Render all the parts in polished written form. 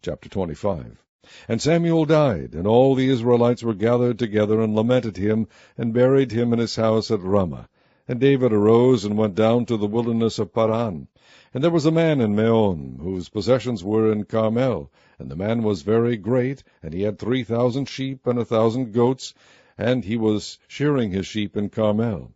Chapter 25. And Samuel died, and all the Israelites were gathered together, and lamented him, and buried him in his house at Ramah. And David arose, and went down to the wilderness of Paran. And there was a man in Meon, whose possessions were in Carmel. And the man was very great, and he had 3,000 sheep, and 1,000 goats, and he was shearing his sheep in Carmel.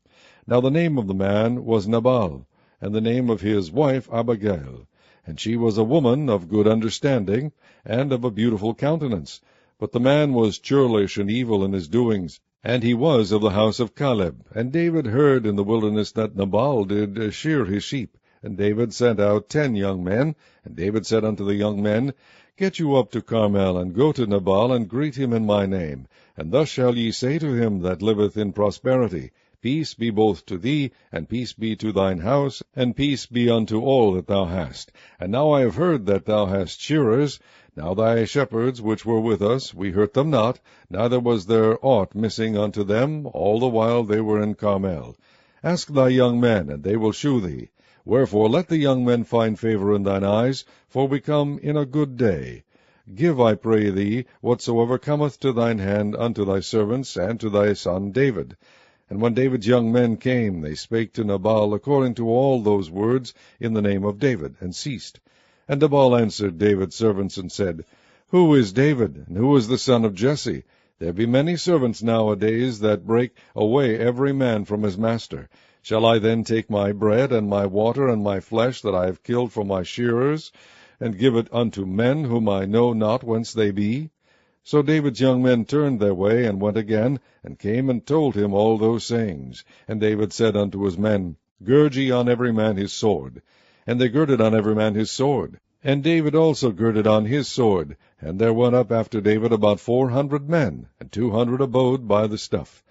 Now the name of the man was Nabal, and the name of his wife Abigail. And she was a woman of good understanding, and of a beautiful countenance. But the man was churlish and evil in his doings, and he was of the house of Caleb. And David heard in the wilderness that Nabal did shear his sheep. And David sent out 10 young men. And David said unto the young men, Get you up to Carmel, and go to Nabal, and greet him in my name. And thus shall ye say to him that liveth in prosperity, Peace be both to thee, and peace be to thine house, and peace be unto all that thou hast. And now I have heard that thou hast shearers. Now thy shepherds which were with us, we hurt them not, neither was there aught missing unto them, all the while they were in Carmel. Ask thy young men, and they will shew thee. Wherefore let the young men find favor in thine eyes, for we come in a good day. Give, I pray thee, whatsoever cometh to thine hand unto thy servants, and to thy son David. And when David's young men came, they spake to Nabal according to all those words in the name of David, and ceased. And Nabal answered David's servants, and said, Who is David, and who is the son of Jesse? There be many servants nowadays that break away every man from his master. Shall I then take my bread, and my water, and my flesh that I have killed for my shearers, and give it unto men whom I know not whence they be? So David's young men turned their way, and went again, and came and told him all those sayings. And David said unto his men, Gird ye on every man his sword. And they girded on every man his sword. And David also girded on his sword. And there went up after David about 400 men, and 200 abode by the stuff.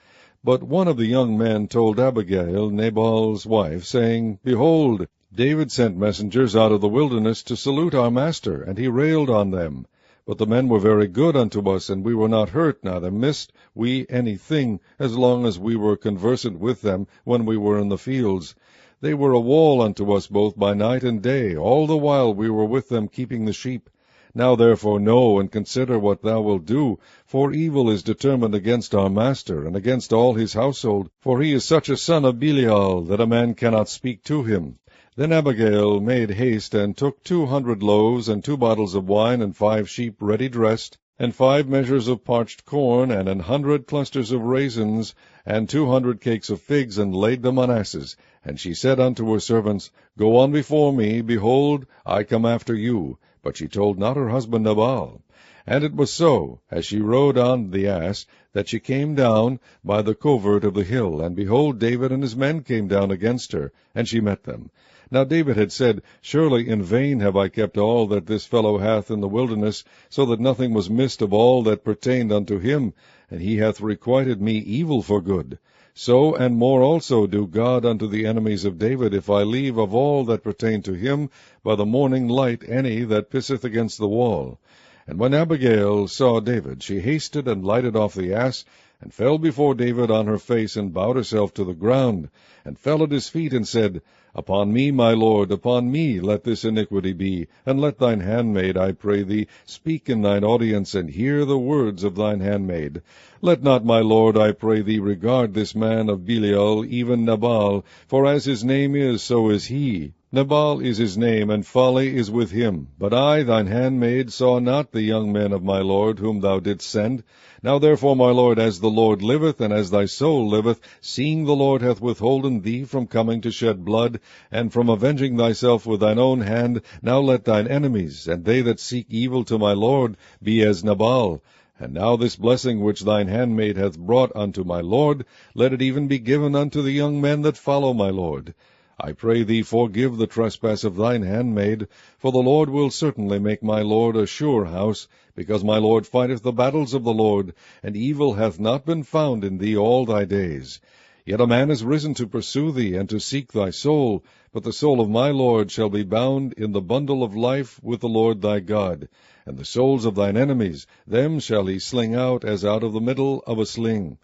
But one of the young men told Abigail, Nabal's wife, saying, Behold, David sent messengers out of the wilderness to salute our master, and he railed on them. But the men were very good unto us, and we were not hurt, neither missed we any thing, as long as we were conversant with them when we were in the fields. They were a wall unto us both by night and day, all the while we were with them keeping the sheep. Now therefore know and consider what thou wilt do, for evil is determined against our master, and against all his household, for he is such a son of Belial, that a man cannot speak to him. Then Abigail made haste, and took 200 loaves, and 2 bottles of wine, and 5 sheep ready dressed, and 5 measures of parched corn, and 100 clusters of raisins, and 200 cakes of figs, and laid them on asses. And she said unto her servants, Go on before me, behold, I come after you. But she told not her husband Nabal. And it was so, as she rode on the ass, that she came down by the covert of the hill, and behold, David and his men came down against her, and she met them. Now David had said, Surely in vain have I kept all that this fellow hath in the wilderness, so that nothing was missed of all that pertained unto him, and he hath requited me evil for good. So and more also do God unto the enemies of David, if I leave of all that pertain to him by the morning light any that pisseth against the wall. And when Abigail saw David, she hasted and lighted off the ass, and fell before David on her face, and bowed herself to the ground, and fell at his feet, and said, Upon me, my lord, upon me let this iniquity be, and let thine handmaid, I pray thee, speak in thine audience, and hear the words of thine handmaid. Let not my lord, I pray thee, regard this man of Belial, even Nabal, for as his name is, so is he. Nabal is his name, and folly is with him. But I, thine handmaid, saw not the young men of my lord, whom thou didst send. Now therefore, my lord, as the Lord liveth, and as thy soul liveth, seeing the Lord hath withholden thee from coming to shed blood, and from avenging thyself with thine own hand, now let thine enemies, and they that seek evil to my lord, be as Nabal. And now this blessing which thine handmaid hath brought unto my lord, let it even be given unto the young men that follow my lord. I pray thee, forgive the trespass of thine handmaid, for the Lord will certainly make my lord a sure house, because my lord fighteth the battles of the Lord, and evil hath not been found in thee all thy days. Yet a man is risen to pursue thee, and to seek thy soul, but the soul of my lord shall be bound in the bundle of life with the Lord thy God. And the souls of thine enemies, them shall he sling out as out of the middle of a sling.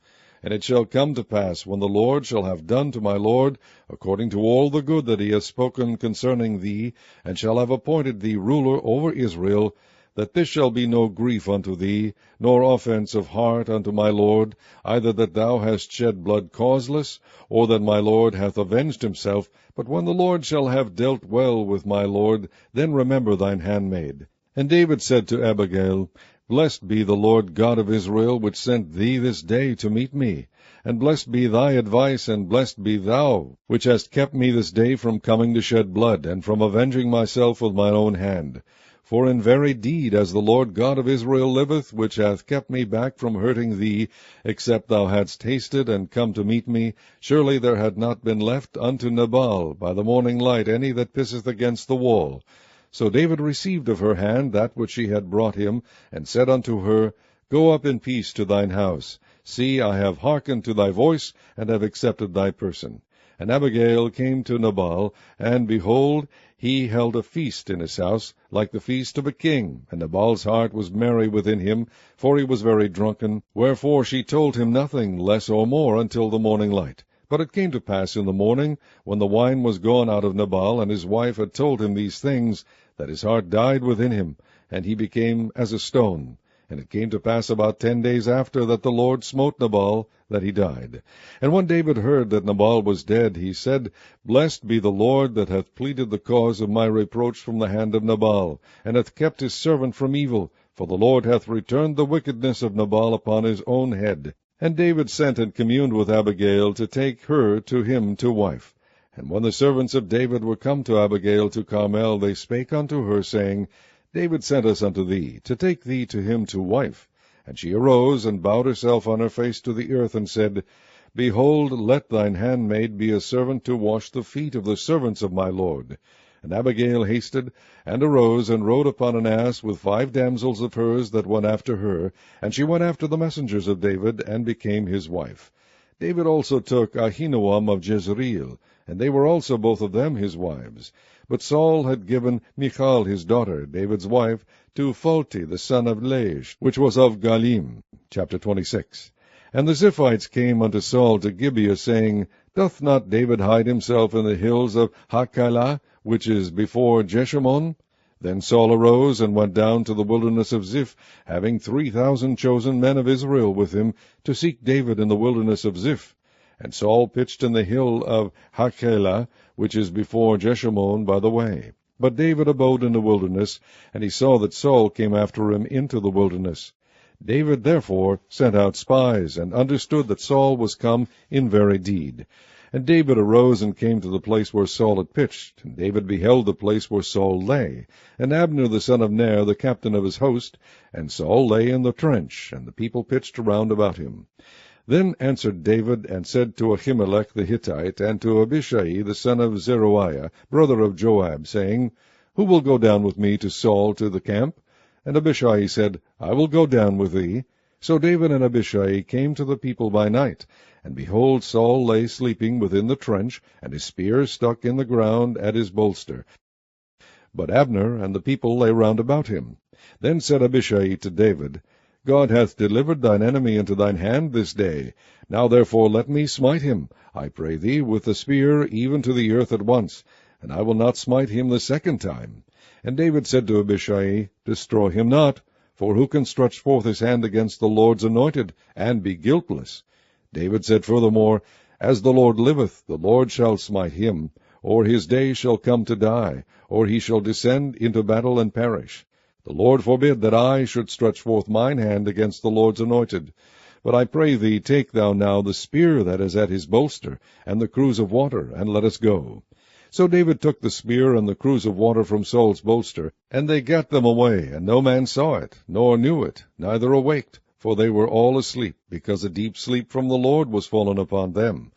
And it shall come to pass, when the Lord shall have done to my lord, according to all the good that he hath spoken concerning thee, and shall have appointed thee ruler over Israel, that this shall be no grief unto thee, nor offence of heart unto my lord, either that thou hast shed blood causeless, or that my lord hath avenged himself. But when the Lord shall have dealt well with my lord, then remember thine handmaid. And David said to Abigail, Blessed be the Lord God of Israel, which sent thee this day to meet me. And blessed be thy advice, and blessed be thou, which hast kept me this day from coming to shed blood, and from avenging myself with mine own hand. For in very deed, as the Lord God of Israel liveth, which hath kept me back from hurting thee, except thou hadst hasted and come to meet me, surely there had not been left unto Nabal by the morning light any that pisseth against the wall. So David received of her hand that which she had brought him, and said unto her, Go up in peace to thine house. See, I have hearkened to thy voice, and have accepted thy person. And Abigail came to Nabal, and behold, he held a feast in his house, like the feast of a king. And Nabal's heart was merry within him, for he was very drunken. Wherefore she told him nothing less or more until the morning light. But it came to pass in the morning, when the wine was gone out of Nabal, and his wife had told him these things, that his heart died within him, and he became as a stone. And it came to pass about 10 days after that the Lord smote Nabal, that he died. And when David heard that Nabal was dead, he said, Blessed be the Lord, that hath pleaded the cause of my reproach from the hand of Nabal, and hath kept his servant from evil, for the Lord hath returned the wickedness of Nabal upon his own head. And David sent and communed with Abigail to take her to him to wife. And when the servants of David were come to Abigail to Carmel, they spake unto her, saying, David sent us unto thee, to take thee to him to wife. And she arose, and bowed herself on her face to the earth, and said, Behold, let thine handmaid be a servant to wash the feet of the servants of my lord. And Abigail hasted, and arose, and rode upon an ass with 5 damsels of hers that went after her, and she went after the messengers of David, and became his wife. David also took Ahinoam of Jezreel, and they were also both of them his wives. But Saul had given Michal his daughter, David's wife, to Phalti the son of Laish, which was of Galim. Chapter 26. And the Ziphites came unto Saul to Gibeah, saying, Doth not David hide himself in the hills of Hachilah, which is before Jeshimon? Then Saul arose, and went down to the wilderness of Ziph, having 3,000 chosen men of Israel with him, to seek David in the wilderness of Ziph. And Saul pitched in the hill of Hachilah, which is before Jeshimon by the way. But David abode in the wilderness, and he saw that Saul came after him into the wilderness. David therefore sent out spies, and understood that Saul was come in very deed. And David arose and came to the place where Saul had pitched. And David beheld the place where Saul lay, and Abner the son of Ner, the captain of his host. And Saul lay in the trench, and the people pitched around about him. Then answered David, and said to Ahimelech the Hittite, and to Abishai the son of Zeruiah, brother of Joab, saying, Who will go down with me to Saul to the camp? And Abishai said, I will go down with thee. So David and Abishai came to the people by night. And behold, Saul lay sleeping within the trench, and his spear stuck in the ground at his bolster. But Abner and the people lay round about him. Then said Abishai to David, God hath delivered thine enemy into thine hand this day. Now therefore let me smite him, I pray thee, with the spear, even to the earth at once, and I will not smite him the second time. And David said to Abishai, Destroy him not, for who can stretch forth his hand against the Lord's anointed, and be guiltless? David said furthermore, As the Lord liveth, the Lord shall smite him, or his day shall come to die, or he shall descend into battle and perish. The Lord forbid that I should stretch forth mine hand against the Lord's anointed. But I pray thee, take thou now the spear that is at his bolster, and the cruse of water, and let us go. So David took the spear and the cruse of water from Saul's bolster, and they gat them away, and no man saw it, nor knew it, neither awaked, for they were all asleep, because a deep sleep from the Lord was fallen upon them.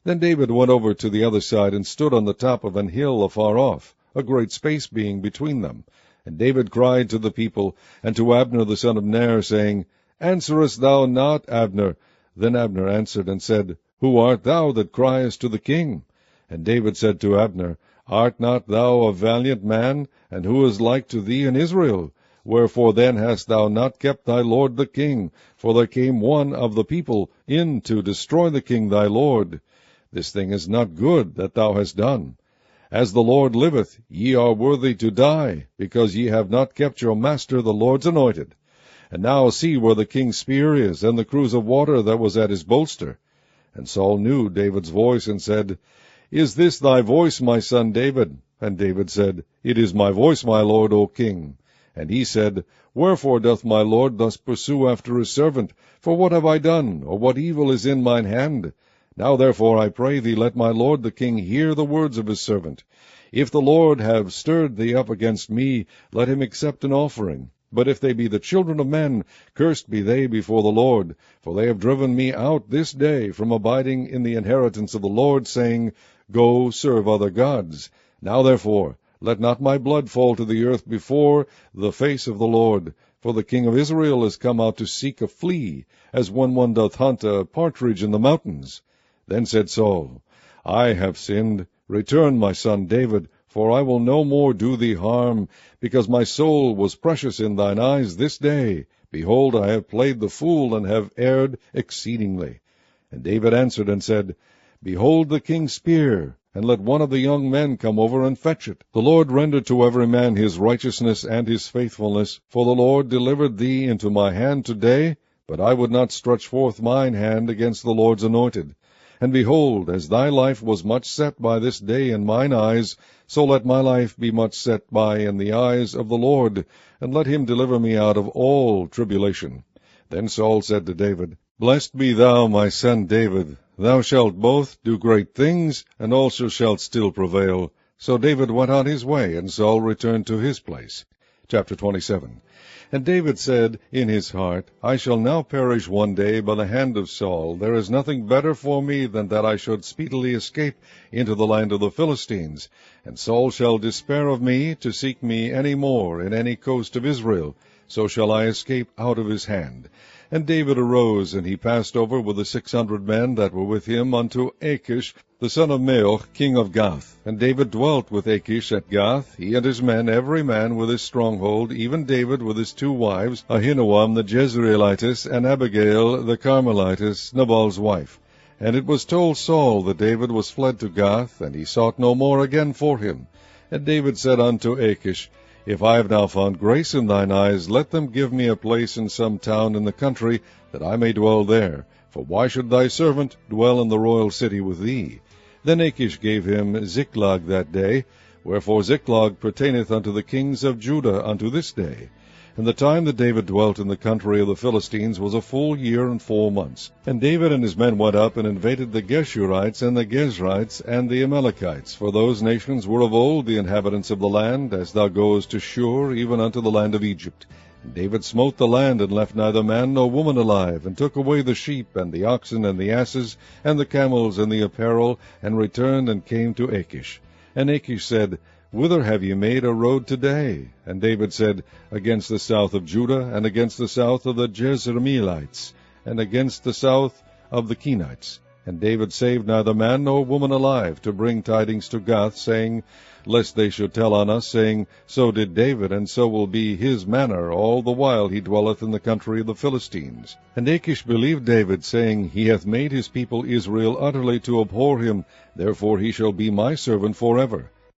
Then David went over to the other side, and stood on the top of an hill afar off, a great space being between them. And David cried to the people, and to Abner the son of Ner, saying, Answerest thou not, Abner? Then Abner answered and said, Who art thou that criest to the king? And David said to Abner, Art not thou a valiant man? And who is like to thee in Israel? Wherefore then hast thou not kept thy lord the king? For there came one of the people in to destroy the king thy lord. This thing is not good that thou hast done. As the Lord liveth, ye are worthy to die, because ye have not kept your master the Lord's anointed. And now see where the king's spear is, and the cruse of water that was at his bolster. And Saul knew David's voice, and said, Is this thy voice, my son David? And David said, It is my voice, my lord, O king. And he said, Wherefore doth my lord thus pursue after his servant? For what have I done, or what evil is in mine hand? Now therefore, I pray thee, let my lord the king hear the words of his servant. If the Lord have stirred thee up against me, let him accept an offering. But if they be the children of men, cursed be they before the Lord. For they have driven me out this day from abiding in the inheritance of the Lord, saying, Go, serve other gods. Now therefore, let not my blood fall to the earth before the face of the Lord. For the king of Israel is come out to seek a flea, as when one doth hunt a partridge in the mountains. Then said Saul, I have sinned. Return, my son David, for I will no more do thee harm, because my soul was precious in thine eyes this day. Behold, I have played the fool, and have erred exceedingly. And David answered and said, Behold the king's spear, and let one of the young men come over and fetch it. The Lord render to every man his righteousness and his faithfulness, for the Lord delivered thee into my hand today, but I would not stretch forth mine hand against the Lord's anointed. And behold, as thy life was much set by this day in mine eyes, so let my life be much set by in the eyes of the Lord, and let him deliver me out of all tribulation. Then Saul said to David, Blessed be thou, my son David. Thou shalt both do great things, and also shalt still prevail. So David went on his way, and Saul returned to his place. Chapter 27. And David said in his heart, I shall now perish one day by the hand of Saul. There is nothing better for me than that I should speedily escape into the land of the Philistines. And Saul shall despair of me to seek me any more in any coast of Israel. So shall I escape out of his hand. And David arose, and he passed over with the 600 men that were with him unto Achish, the son of Maoch, king of Gath. And David dwelt with Achish at Gath, he and his men, every man with his stronghold, even David with his 2 wives, Ahinoam the Jezreelitess, and Abigail the Carmelitess, Nabal's wife. And it was told Saul that David was fled to Gath, and he sought no more again for him. And David said unto Achish, If I have now found grace in thine eyes, let them give me a place in some town in the country, that I may dwell there. For why should thy servant dwell in the royal city with thee? Then Achish gave him Ziklag that day, wherefore Ziklag pertaineth unto the kings of Judah unto this day. And the time that David dwelt in the country of the Philistines was a full year and 4 months. And David and his men went up and invaded the Geshurites and the Gezrites and the Amalekites, for those nations were of old the inhabitants of the land, as thou goest to Shur, even unto the land of Egypt. And David smote the land, and left neither man nor woman alive, and took away the sheep, and the oxen, and the asses, and the camels, and the apparel, and returned and came to Achish. And Achish said, Whither have ye made a road today? And David said, Against the south of Judah, and against the south of the Jezreelites, and against the south of the Kenites. And David saved neither man nor woman alive, to bring tidings to Gath, saying, Lest they should tell on us, saying, So did David, and so will be his manner all the while he dwelleth in the country of the Philistines. And Achish believed David, saying, He hath made his people Israel utterly to abhor him, therefore he shall be my servant forever.